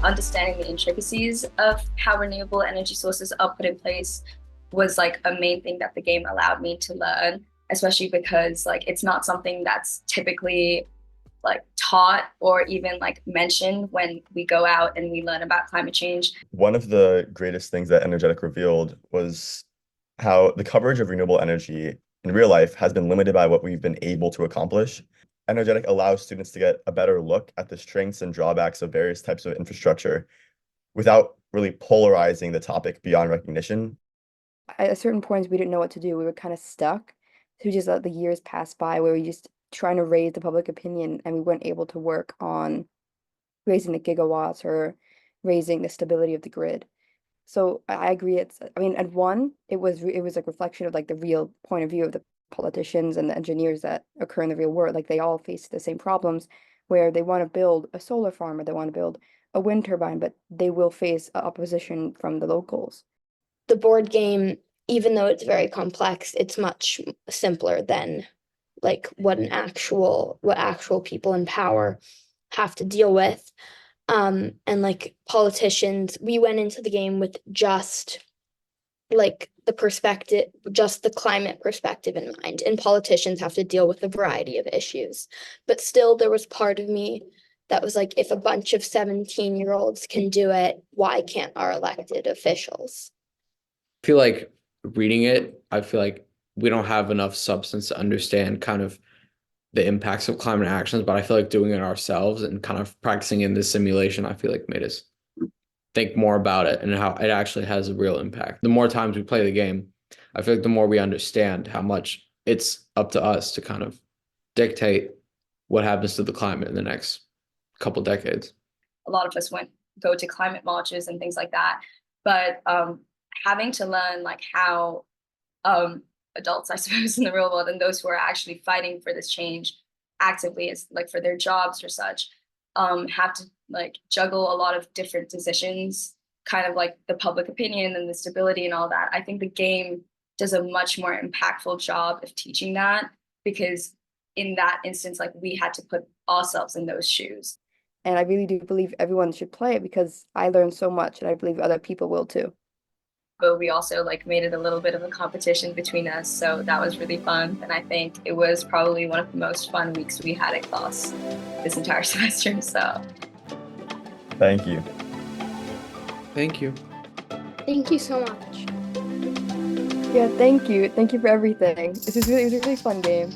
understanding the intricacies of how renewable energy sources are put in place was like a main thing that the game allowed me to learn, especially because like it's not something that's typically like taught or even like mentioned when we go out and we learn about climate change. One of the greatest things that Energetic revealed was how the coverage of renewable energy in real life has been limited by what we've been able to accomplish. Energetic allows students to get a better look at the strengths and drawbacks of various types of infrastructure without really polarizing the topic beyond recognition. At certain points we didn't know what to do. We were kind of stuck. So we just let the years pass by where we just trying to raise the public opinion and we weren't able to work on raising the gigawatts or raising the stability of the grid. So I agree. I mean, at one, it was like reflection of like the real point of view of the politicians and the engineers that occur in the real world. Like they all face the same problems where they want to build a solar farm or they want to build a wind turbine, but they will face opposition from the locals. The board game, even though it's very complex, it's much simpler than like what actual people in power have to deal with. And like politicians, we went into the game with just like the perspective, just the climate perspective in mind. And politicians have to deal with a variety of issues. But still, there was part of me that was like, if a bunch of 17-year-olds can do it, why can't our elected officials? Feel like reading it, I feel like we don't have enough substance to understand kind of the impacts of climate actions, but I feel like doing it ourselves and kind of practicing in this simulation, I feel like made us think more about it and how it actually has a real impact. The more times we play the game, I feel like the more we understand how much it's up to us to kind of dictate what happens to the climate in the next couple decades. A lot of us went go to climate marches and things like that, but having to learn like how adults, I suppose, in the real world and those who are actually fighting for this change actively as like for their jobs or such, have to like juggle a lot of different decisions, kind of like the public opinion and the stability and all that. I think the game does a much more impactful job of teaching that because in that instance, like we had to put ourselves in those shoes. And I really do believe everyone should play it because I learned so much and I believe other people will too. But we also like made it a little bit of a competition between us, so that was really fun. And I think it was probably one of the most fun weeks we had in class this entire semester. So Thank you. Thank you. Thank you so much. Yeah, thank you. Thank you for everything. It was a really fun game.